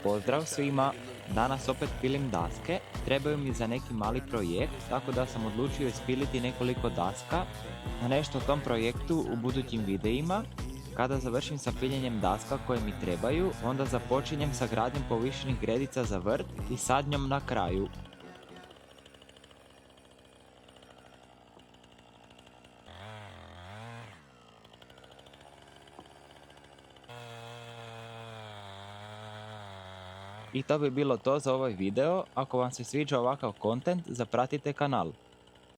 Pozdrav svima! Danas opet pilim daske, trebaju mi za neki mali projekt, tako da sam odlučio ispiliti nekoliko daska, a nešto o tom projektu u budućim videima. Kada završim sa piljenjem daska koje mi trebaju, onda započinjem sa gradnjom povišenih gredica za vrt i sadnjom na kraju. I to bi bilo to za ovaj video. Ako vam se sviđa ovakav content, zapratite kanal.